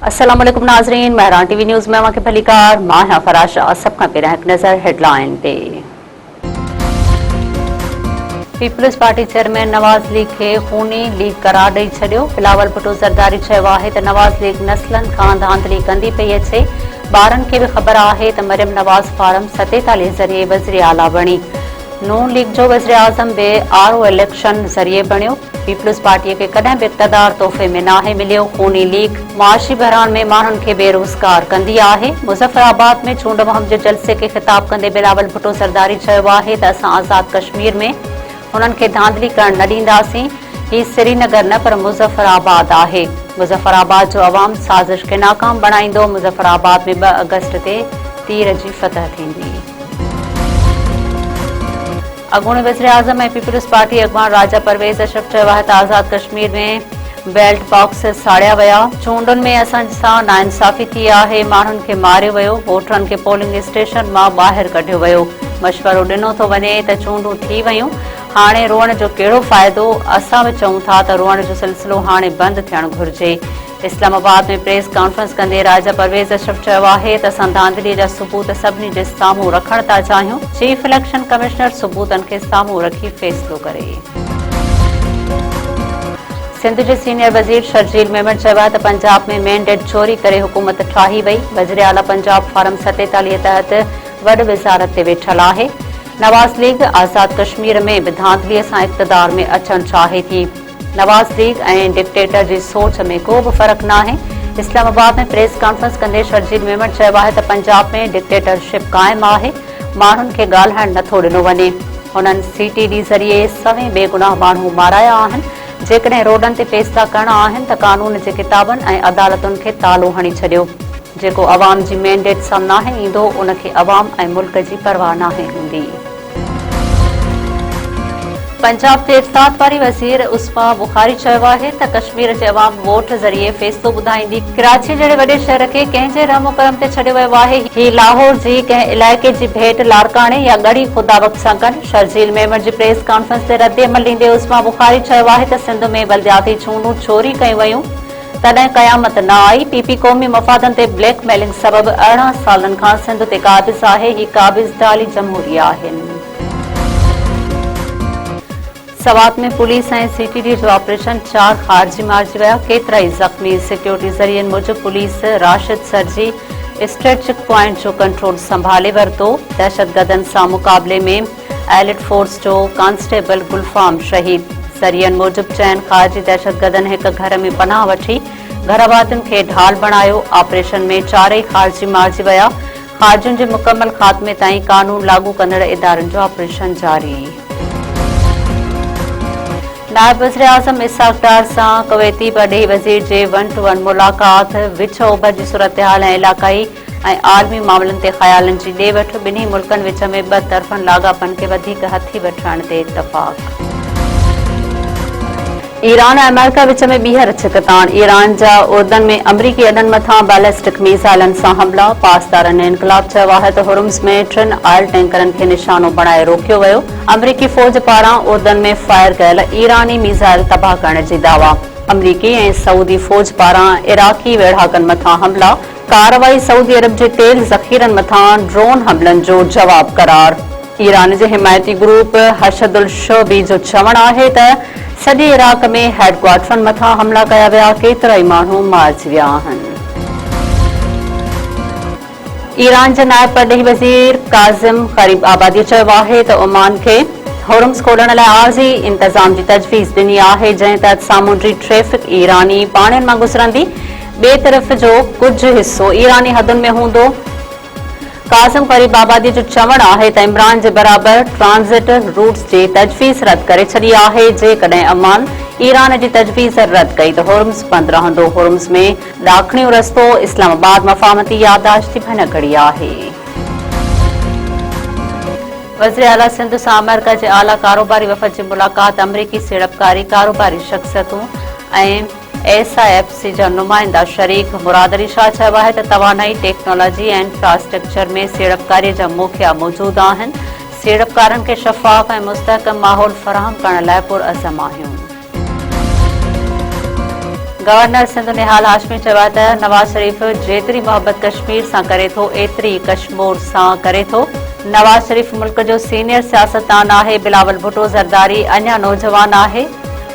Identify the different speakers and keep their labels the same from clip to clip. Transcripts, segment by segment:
Speaker 1: अस्सलाम वालेकुम नाज़रीन, महरान टीवी न्यूज़ में अवां खे भलीकार मां आहियां फराशा। सब खां पहिरियां हिकु नज़र हेडलाइन ते। पीपल्स पार्टी चेयरमैन नवाज़ लीग खे खूनी लीग करार ॾेई छॾियो। बिलावल भुट्टो ज़रदारी चयो आहे त नवाज़ लीग नस्लनि खां धांधली कंदी पई अचे। ॿारनि खे बि ख़बर आहे त मरियम नवाज़ फारम 47 ज़रिए वज़ीर आला बणी। नून लीग जो वज़ीर आज़म बि आरओ इलेक्शन ज़रिए बणियो। पीपल्स पार्टीअ खे कॾहिं बि इक़्तिदार तोहफ़े में नाहे मिलियो। खूनी लीग मुआशी बहरान में माण्हुनि खे बेरोज़गार कंदी आहे। मुज़फ़राबाद में चूंड मुहिम जे जलसे खे ख़िताब कंदे बिलावल भुट्टो ज़रदारी चयो आहे त असां आज़ाद कश्मीर में हुननि खे धांधली करण न ॾींदासीं। ही श्रीनगर न पर मुज़फ़राबाद आहे। मुज़फ़राबाद जो अवाम साज़िश खे नाकाम बणाईंदो। मुज़फ़राबाद में 2 अगस्त ते तीर जी फतह थींदी। अॻूणे वज़ीर आज़म ऐं पीपल्स पार्टी अॻवान राजा परवेज़ अशरफ चयो आहे त आज़ाद कश्मीर में बैलेट बॉक्स साड़िया विया। चूंडुनि में असां सां नाइंसाफ़ी थी आहे। माण्हुनि खे मारियो वियो। वोटरनि खे पोलिंग स्टेशन मां ॿाहिरि कढियो वियो। मशवरो ॾिनो थो वञे त चूंडूं थी वयूं, हाणे रोअण जो कहिड़ो फ़ाइदो। असां बि चऊं था त रोअण जो सिलसिलो हाणे बंदि थियणु घुरिजे। इस्लामाबाद में प्रेस कॉन्फ्रेंस कंदे राजा परवेज़ अशरफ चयो आहे त असां धांधलीअ जा सबूत सभिनी जे साम्हूं रखण था चाहियूं। चीफ इलेक्शन कमिश्नर सबूतनि खे साम्हूं रखी फ़ैसिलो करे। सिंध जे सीनियर वज़ीर शर्जील मेमण चयो आहे त पंजाब में मैंडेट चोरी करे हुकूमत ठाही वई। वज़ीर आला पंजाब फारम 47 तहत वॾ वज़ारत ते वेठल आहे। नवाज़ लीग आज़ाद कश्मीर में बि धांधलीअ सां इक़्तिदार में अचणु चाहे थी। नवाज़ लीग ऐं डिक्टेटर जी सोच में को बि फ़र्क़ु नाहे। इस्लामाबाद में प्रेस कॉन्फ्रेंस कंदे शर्जील मेमण चयो आहे त पंजाब में डिक्टेटरशिप क़ाइमु आहे। माण्हुनि खे ॻाल्हाइणु नथो ॾिनो वञे। हुननि CTD ज़रिए सवें बेगुनाह माण्हू माराया आहिनि। जेकॾहिं रोडनि ते फ़ैसिला करणा आहिनि त कानून जे किताबनि ऐं अदालतुनि खे तालो हणी छॾियो। जेको अवाम जी मैंडेट सां नाहे ईंदो उनखे अवाम ऐं मुल्क जी परवाह नाहे हूंदी। पंजाब जे इफ़्ताद वारी वज़ीर उस्मा बुखारी चयो आहे त कश्मीर जे अवाम वोट ज़रिए फ़ैसिलो ॿुधाईंदी। कराची जहिड़े वॾे शहर खे कंहिंजे रहमो करम ते छॾियो वियो आहे। ही लाहौर जी कंहिं इलाइक़े जी भेट लारकाणे या ॻड़ी ख़ुदावक़्त सां गॾु। शर्जील मेमण जी प्रेस कॉन्फ्रेंस ते रद्द अमल ॾींदे उस्मा बुखारी चयो आहे त सिंध में बलदियाती चूंडूं चोरी कयूं वयूं तॾहिं क़यामत न आई। PP क़ौमी मफ़ादनि ते ब्लैकमेलिंग सबबि 18 सालनि खां सिंध ते क़ाबिज़ आहे। ही क़ाबिज़ डाली जमहूरिया आहिनि। सवात में पुलिस ऐं CTD जो ऑपरेशन 4 ख़ारिजी मारिजी विया। केतिरा ई ज़ख़्मी। सिक्योरिटी ज़रियनि मूजिबि पुलिस राशिद सरजी स्ट्रेटजिक पॉइंट जो कंट्रोल संभाले वरितो। दहशतगर्दनि सां मुक़ाबले में एलिट फोर्स जो कांस्टेबल गुलफाम शहीद। ज़रियनि मूजिबि चइनि ख़ारिजी दहशतगर्दनि हिक घर में पनाह वठी घरवादियुनि खे ढाल बणायो। ऑपरेशन में 4 ई ख़ारिजी मारिजी विया। ख़ारिजियुनि जे मुकमल ख़ात्मे ताईं कानून लागू कंदड़ इदारनि जो ऑपरेशन जारी। नायब वज़ीर आज़म इसाक डार सां कुवैती बॾे वज़ीर जे 1-to-1 मुलाक़ात विच ओभर जी सूरतहाल ऐं इलाक़ाई ऐं आलमी मामलनि ते ख़्यालनि जी ॾे वठि। ॿिन्ही मुल्कनि विच में 2 तरफ़नि लाॻापनि खे वधीक हथी वठण ते इतफ़ाक़। ईरान ऐं अमेरिका विच में ॿीहर छिकताण। ईरान जा उर्दन में अमरीकी अॾनि मथां बैलिस्टिक मिसाइलनि सां हमला। पासदारनि इनक़लाब चयो आहे त हुर्मुज़ में 3 ऑयल टैंकरनि खे निशानो बणाए रोकियो वियो। अमरीकी फ़ौज पारां उर्दन में फायर कयल ईरानी मिसाइल तबाह करण जी दावा। अमरीकी ऐं सऊदी फ़ौज पारां इराक़ी वेढ़ाकनि मथां हमला। कार्रवाई सऊदी अरब जे तेल ज़ख़ीरनि मथां ड्रोन हमलनि जो जवाब करार। ईरान जे हिमायती ग्रुप हशदुल शौबी जो चवणु आहे त सॼे इराक़ में हेडक्वार्टरनि मथां हमला कया विया। केतिरा ई माण्हू मारिजी विया आहिनि। ईरान जा नायब परॾेही वज़ीर काज़िम ग़रीब आबादी चयो आहे त ओमान खे हुर्मुज़ खोलण लाइ आर्ज़ी इंतज़ाम जी तजवीज़ ॾिनी आहे, जंहिं तहत सामुंडी ट्रैफ़िक ईरानी पाणियुनि मां गुज़रंदी। ॿिए तरफ़ जो कुझु हिसो ईरानी हदुनि में हूंदो। काज़िम ग़रीब आबादी जो चवणु आहे त इमरान जे बराबरि ट्रांज़िट रूट्स जी तजवीज़ रद्द करे छॾी आहे। जेकॾहिं अमान ईरान जी तजवीज़ रद्द कई त हुर्मुज़ बंदि रहंदो। हुर्मुज़ में ॾाखिणियो रस्तो इस्लामाबाद मफ़ाहमती याददाश्त जी भञकड़ी आहे। वज़ीर आला सिंध सां अमेरिका जे आला कारोबारी वफ़द जी मुलाक़ात। अमरीकी सीड़पकारी कारोबारी शख़्सियतूं ऐं SIFC जा नुमाइंदा शरीक। मुराद अली शाह चयो आहे त तवानाई टेक्नोलॉजी ऐं इंफ्रास्ट्रक्चर में सीड़पकारी जा मुखिया मौजूद आहिनि। सीड़पकारनि खे शफ़ाफ़ ऐं मुस्तहकम माहौल फ़राहम करण लाइ पुरअज़म आहियूं। गवर्नर सिंध निहाल हाशमी चयो आहे त नवाज़ शरीफ़ जेतिरी मोहबत कश्मीर सां करे थो एतिरी कश्मीर सां करे थो। नवाज़ शरीफ़ मुल्क जो सीनियर सियासतदान आहे। बिलावल भुट्टो ज़रदारी अञा नौजवान आहे,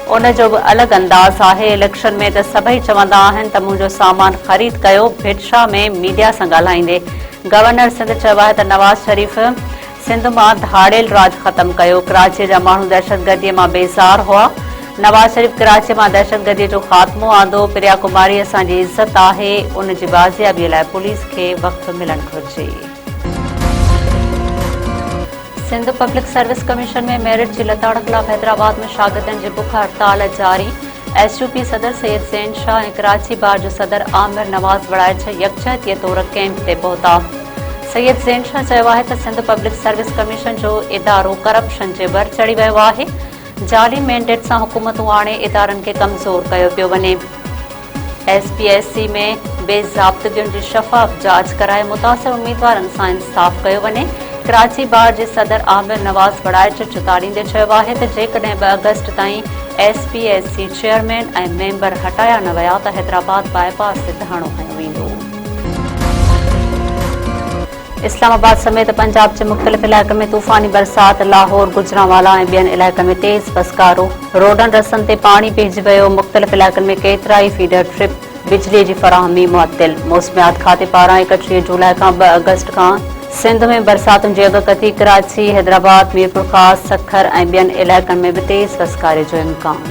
Speaker 1: उन जो बि अलॻि अंदाज़ आहे। इलेक्शन में त सभई चवंदा आहिनि त मुंहिंजो सामान ख़रीद कयो। भिटशा में मीडिया सां ॻाल्हाईंदे गवर्नर सिंध चयो आहे त नवाज़ शरीफ़ सिंध मां धाड़ेल राज ख़त्म कयो। कराचीअ जा माण्हू दहशतगर्दीअ मां बेज़ार हुआ। नवाज़ शरीफ़ कराचीअ मां दहशतगर्दीअ जो ख़ात्मो आंदो। प्रिया कुमारी असांजी इज़त आहे, उन जी बाज़ियाबीअ लाइ पुलिस खे वक़्तु मिलणु घुरिजे। सिंध पब्लिक सर्विस कमीशन में मेरिट जी लताड़ ख़िलाफ़ हैदराबाद में शागिर्दनि जी बुख हड़ताल जारी। SUP सदर सैयद ज़ैन शाह ऐं कराची बार जो सदर आमिर नवाज़ वड़ाइच यकजहतीअ तौर कैंप ते पहुता। सैयद ज़ैन शाह चयो आहे त सिंध पब्लिक सर्विस कमीशन जो इदारो करप्शन जे बर चढ़ी वियो आहे। जाली मैंडेट सां हुकूमतूं आणे इदारनि खे कमज़ोर कयो पियो वञे। SPSC में बेज़ाब्तगियुनि जी शफ़ाफ़ जांच कराए मुतासिर उम्मीदवारनि सां इंसाफ़ कयो वञे। कराची बार जे सदर आमिर नवाज़ वड़ाइच चुतारींदे चयो आहे त जेकॾहिं 2 अगस्त ताईं SPSC चेयरमैन ऐं मेंबर हटाया न विया त हैदराबाद बाईपास ते धरणो खंयो वेंदो। इस्लामाबाद समेत पंजाब जे मुख़्तलिफ़ इलाइक़नि में तूफ़ानी बरसात। लाहौर, गुजरांवाला ऐं ॿियनि इलाइक़नि में तेज़ बसकारो। रोडनि रस्तनि ते पाणी पइजी वियो। मुख़्तलिफ़ इलाइक़नि में केतिरा ई फीडर ट्रिप। बिजलीअ जी फ़राहमी मुअत्तिल। मौसमियात खाते पारां 31 जुलाई खां 2 अगस्त खां सिंध में बरसातुनि जी अॻकथी। कराची, हैदराबाद, मीरपुर ख़ास, सखर ऐं ॿियनि इलाइक़नि में बि तेज़ बसकारे जो इम्कान।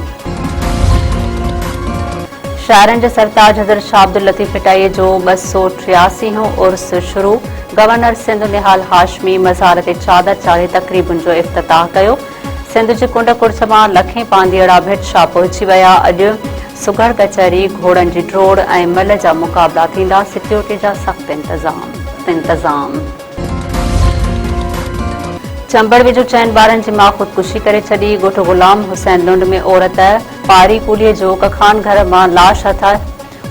Speaker 1: शाइरनि जे सरताज हज़रत शाह अब्दुल लतीफ़ पिटाईअ जो 283 उर्स शुरू। गवर्नर सिंध निहाल हाशमी मज़ार ते चादर चाढ़े तक़रीबुनि जो इफ़्तिताह कयो। सिंध जी कुंड कुड़च मां लखें पांधीअड़ा भिटशा पहुची विया। अॼु सुघड़ कचहरी, घोड़नि जी ड्रोड़ ऐं मल जा मुक़ाबला थींदा। सिक्योरिटी जा सख़्त इंतज़ाम। चंबड़ वेझो 4 ॿारनि जी मां ख़ुदकुशी करे छॾी। ॻोठ गुलाम हुसैन लुंड में औरत पारी कूलीअ जो कखान घर मां लाश हथ।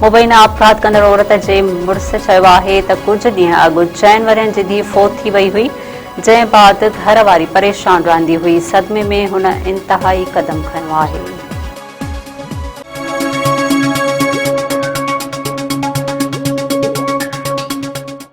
Speaker 1: मुबैना अपराध कंदड़ औरत जे मुड़ुस चयो आहे त कुझु ॾींहं अॻु 4 वरनि जी धीउ फ़ौत थी वई हुई, जंहिं बाद घर वारी परेशान रहंदी हुई। सदमे में हुन इंतहाई क़दम खंयो आहे।